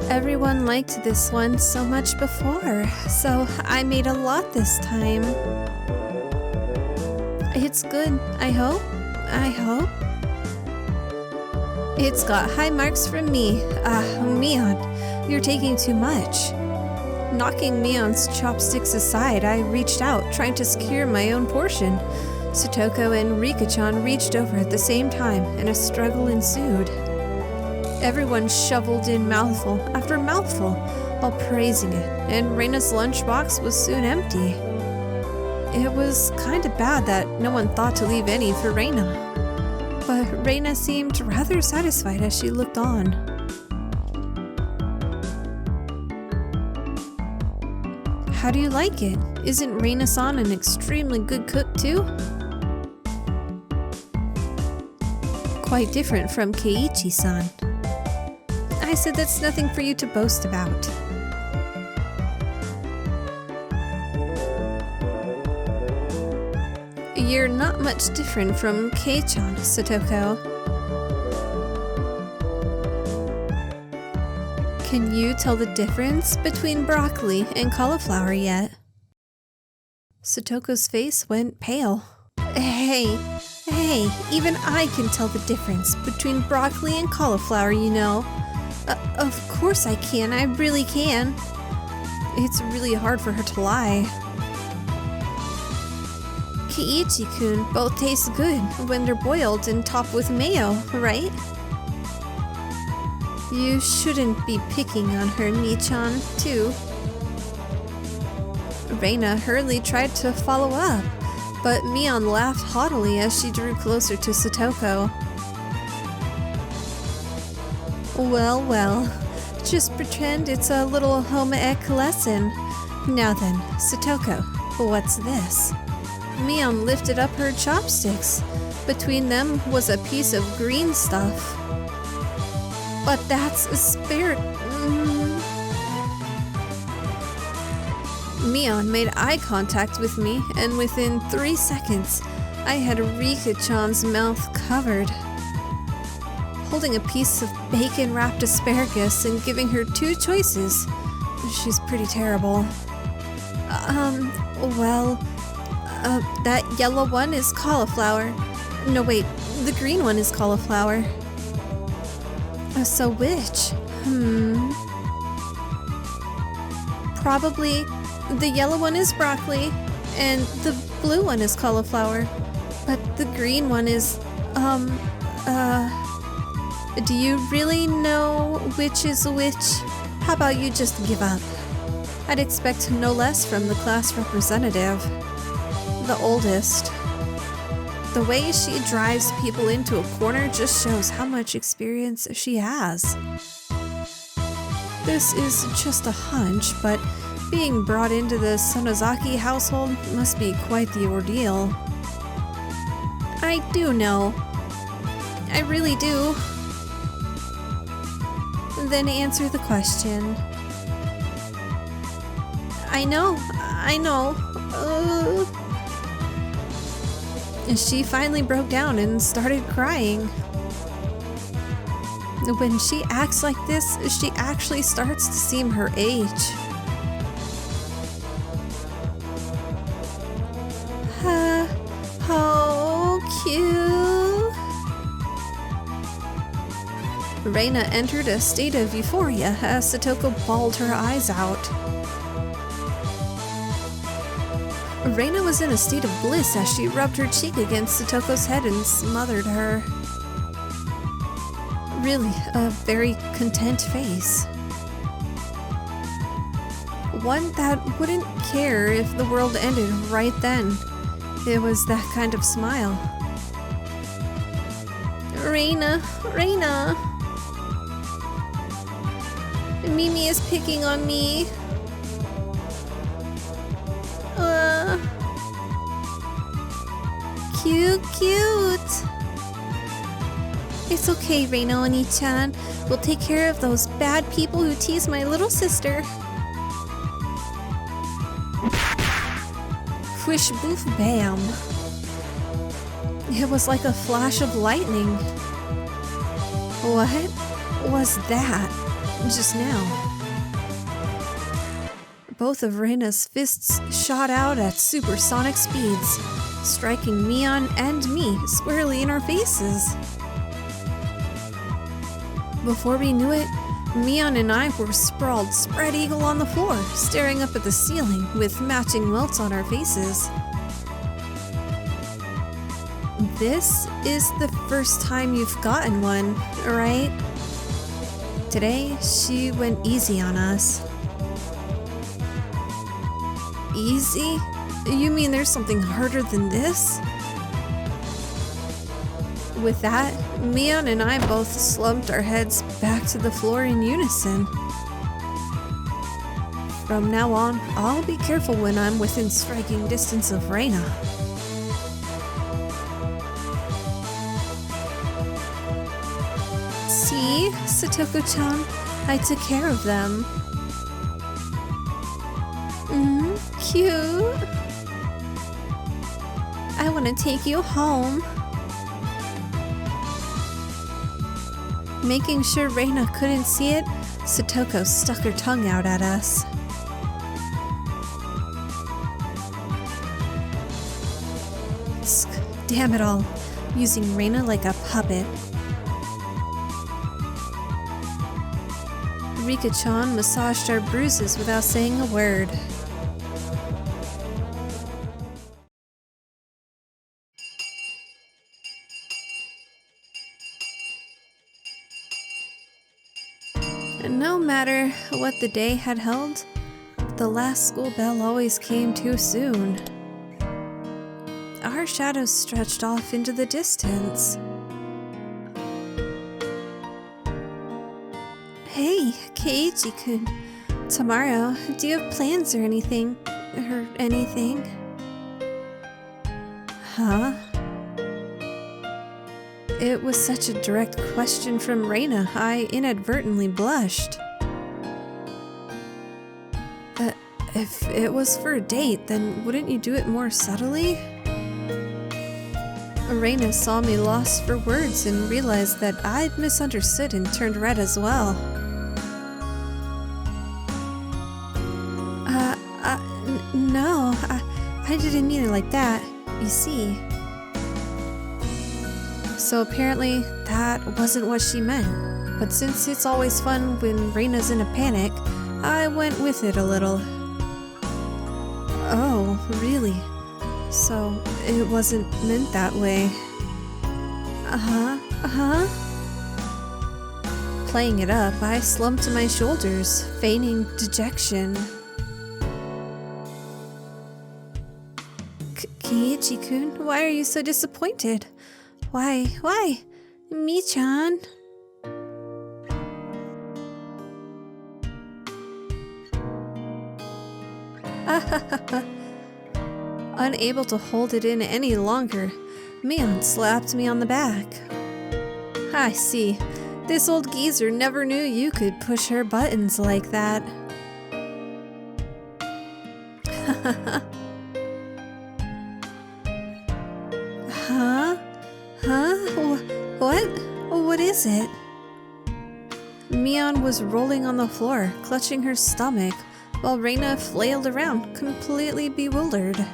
Everyone liked this one so much before, so I made a lot this time. It's good, I hope. It's got high marks from me. Mion, you're taking too much. Knocking Mion's chopsticks aside, I reached out, trying to secure my own portion. Satoko and Rika-chan reached over at the same time, and a struggle ensued. Everyone shoveled in mouthful after mouthful, all praising it, and Reina's lunchbox was soon empty. It was kinda bad that no one thought to leave any for Reina, but Reina seemed rather satisfied as she looked on. How do you like it? Isn't Reina-san an extremely good cook too? Quite different from Keiichi-san. I said that's nothing for you to boast about. You're not much different from Kei-chan, Satoko. Can you tell the difference between broccoli and cauliflower yet? Satoko's face went pale. Hey, even I can tell the difference between broccoli and cauliflower, you know. Of course I can, I really can. It's really hard for her to lie. Keiichi-kun both taste good when they're boiled and topped with mayo, right? You shouldn't be picking on her, Mi-chan, too. Reina hurriedly tried to follow up, but Mion laughed haughtily as she drew closer to Satoko. Well, just pretend it's a little home ec lesson. Now then, Satoko, what's this? Mion lifted up her chopsticks. Between them was a piece of green stuff. But that's Mion made eye contact with me, and within 3 seconds, I had Rika-chan's mouth covered. Holding a piece of bacon-wrapped asparagus and giving her 2 choices. She's pretty terrible. That yellow one is cauliflower. No, wait, the green one is cauliflower. So which? Probably the yellow one is broccoli, and the blue one is cauliflower. But the green one is, do you really know which is which? How about you just give up? I'd expect no less from the class representative. The oldest. The way she drives people into a corner just shows how much experience she has. This is just a hunch, but being brought into the Sonozaki household must be quite the ordeal. I do know. I really do. Then answer the question. I know. She finally broke down and started crying. When she acts like this, she actually starts to seem her age. How cute! Reina entered a state of euphoria as Satoko bawled her eyes out. Reina was in a state of bliss as she rubbed her cheek against Satoko's head and smothered her. Really, a very content face. One that wouldn't care if the world ended right then. It was that kind of smile. Reina, Reina! Mimi is picking on me. Cute. It's okay, Reina Oni-chan. We'll take care of those bad people who tease my little sister. Whish boof bam. It was like a flash of lightning. What was that just now? Both of Reina's fists shot out at supersonic speeds, striking Mion and me squarely in our faces. Before we knew it, Mion and I were sprawled spread eagle on the floor, staring up at the ceiling with matching welts on our faces. This is the first time you've gotten one, right? Today, she went easy on us. Easy? You mean there's something harder than this? With that, Mion and I both slumped our heads back to the floor in unison. From now on, I'll be careful when I'm within striking distance of Reina. See, Satoko-chan, I took care of them. Cute. I want to take you home. Making sure Reina couldn't see it, Satoko stuck her tongue out at us. Damn it all, using Reina like a puppet. Rika-chan massaged our bruises without saying a word. No matter what the day had held, the last school bell always came too soon. Our shadows stretched off into the distance. Hey, Keiichi-kun. Tomorrow, do you have plans or anything? Huh? It was such a direct question from Reina, I inadvertently blushed. If it was for a date, then wouldn't you do it more subtly? Reina saw me lost for words and realized that I'd misunderstood and turned red as well. No, I didn't mean it like that, you see. So apparently, that wasn't what she meant. But since it's always fun when Reina's in a panic, I went with it a little. Oh, really? So, it wasn't meant that way. Playing it up, I slumped to my shoulders, feigning dejection. Keiichi-kun, why are you so disappointed? Why? Mi-chan? Unable to hold it in any longer, Mion slapped me on the back. I see. This old geezer never knew you could push her buttons like that. Huh? What? What is it? Mion was rolling on the floor, clutching her stomach, while Reina flailed around, completely bewildered.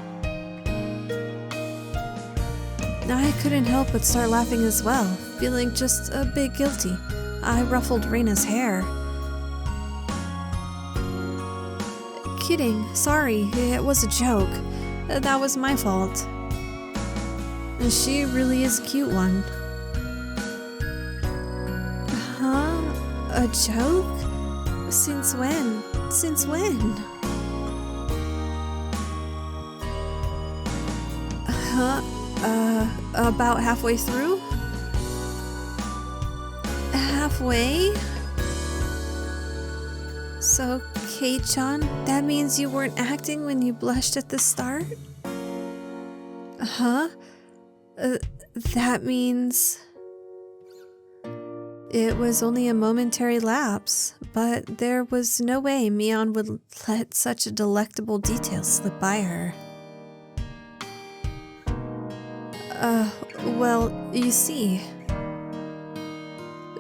I couldn't help but start laughing as well, feeling just a bit guilty. I ruffled Reina's hair. Kidding, sorry, it was a joke. That was my fault. She really is a cute one. Huh? A joke? Since when? Since when? Huh? About halfway through? Halfway? So, Ch.1, that means you weren't acting when you blushed at the start? Huh? That means... It was only a momentary lapse, but there was no way Mion would let such a delectable detail slip by her. Well, you see,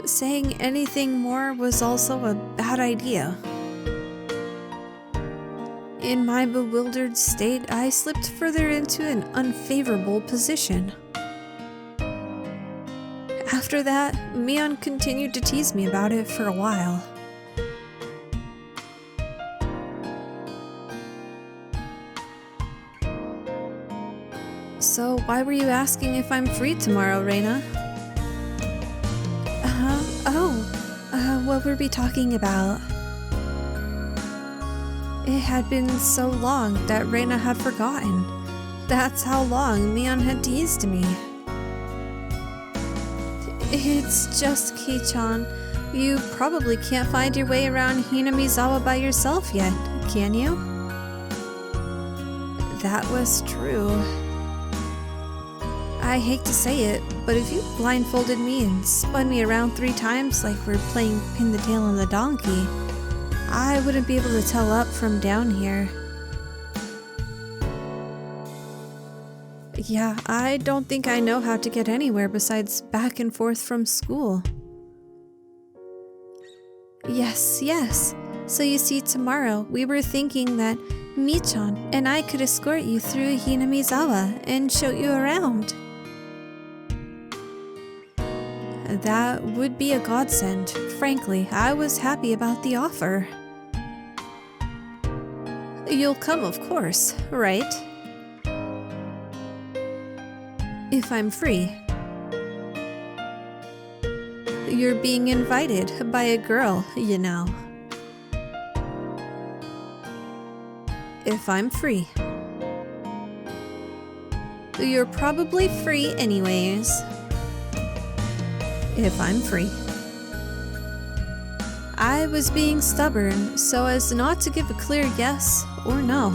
saying anything more was also a bad idea. In my bewildered state, I slipped further into an unfavorable position. After that, Mion continued to tease me about it for a while. So why were you asking if I'm free tomorrow, Reina? What were we talking about? It had been so long that Reina had forgotten. That's how long Mion had teased me. It's just Ch.1. You probably can't find your way around Hinamizawa by yourself yet, can you? That was true. I hate to say it, but if you blindfolded me and spun me around 3 times like we're playing pin the tail on the donkey, I wouldn't be able to tell up from down here. Yeah, I don't think I know how to get anywhere besides back and forth from school. Yes. So you see, tomorrow we were thinking that Michan and I could escort you through Hinamizawa and show you around. That would be a godsend. Frankly, I was happy about the offer. You'll come, of course, right? If I'm free. You're being invited by a girl, you know. If I'm free. You're probably free anyways. If I'm free. I was being stubborn so as not to give a clear yes or no.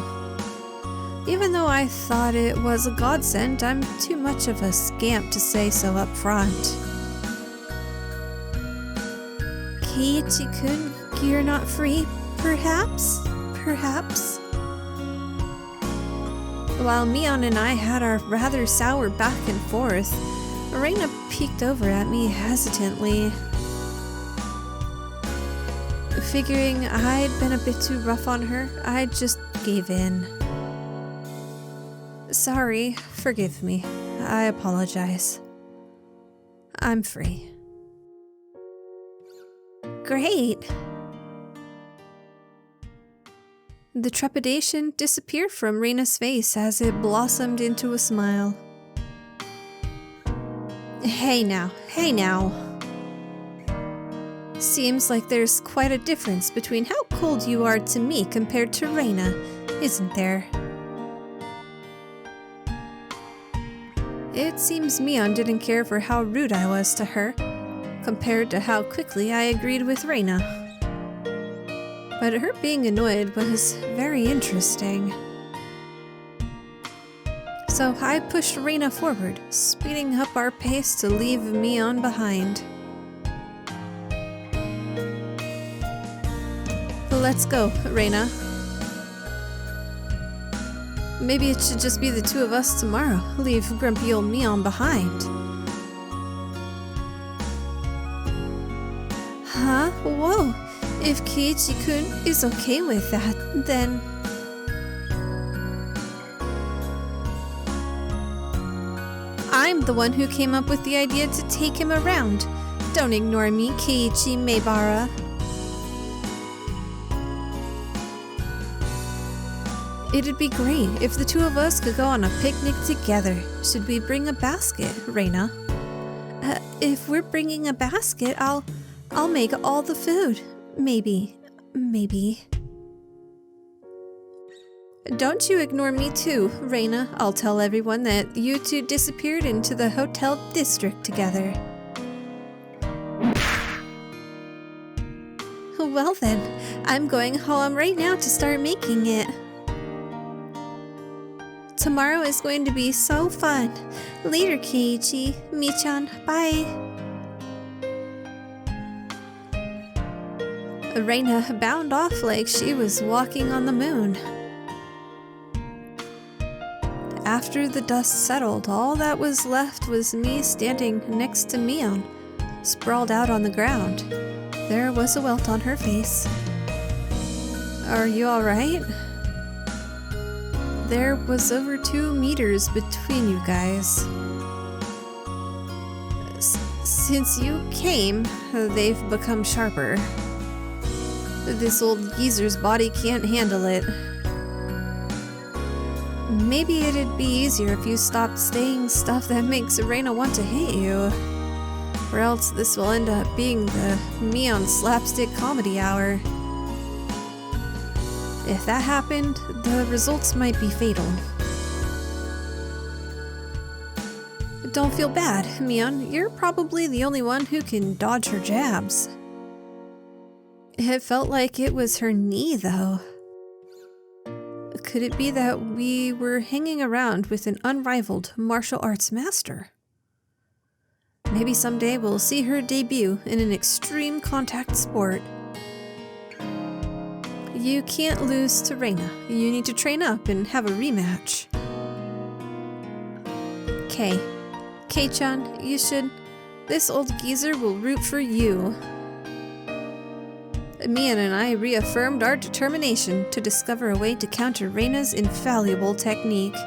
Even though I thought it was a godsend, I'm too much of a scamp to say so up front. Keiichi-kun, you're not free, perhaps? Perhaps? While Mion and I had our rather sour back and forth, Reina peeked over at me hesitantly. Figuring I'd been a bit too rough on her, I just gave in. Sorry, forgive me. I apologize. I'm free. Great! The trepidation disappeared from Reina's face as it blossomed into a smile. Hey now. Seems like there's quite a difference between how cold you are to me compared to Reina, isn't there? It seems Mion didn't care for how rude I was to her, compared to how quickly I agreed with Reina. But her being annoyed was very interesting. So I pushed Reina forward, speeding up our pace to leave Mion behind. Let's go, Reina. Maybe it should just be the 2 of us tomorrow. Leave grumpy old Mion behind. Huh? What? If Keiichi-kun is okay with that, then... I'm the one who came up with the idea to take him around. Don't ignore me, Keiichi Maebara. It'd be great if the two of us could go on a picnic together. Should we bring a basket, Reina? If we're bringing a basket, I'll make all the food. Maybe. Don't you ignore me too, Reina. I'll tell everyone that you two disappeared into the hotel district together. Well then, I'm going home right now to start making it. Tomorrow is going to be so fun. Later, Keiichi. Mi-chan, bye. Reina bound off like she was walking on the moon. After the dust settled, all that was left was me standing next to Mion, sprawled out on the ground. There was a welt on her face. Are you alright? There was over 2 meters between you guys. Since you came, they've become sharper. This old geezer's body can't handle it. Maybe it'd be easier if you stopped saying stuff that makes Reina want to hate you. Or else this will end up being the Mion slapstick comedy hour. If that happened, the results might be fatal. Don't feel bad, Mion. You're probably the only one who can dodge her jabs. It felt like it was her knee, though. Could it be that we were hanging around with an unrivaled martial arts master? Maybe someday we'll see her debut in an extreme contact sport. You can't lose to Reina. You need to train up and have a rematch. Kei-chan, you should... This old geezer will root for you. Mion and I reaffirmed our determination to discover a way to counter Reina's infallible technique.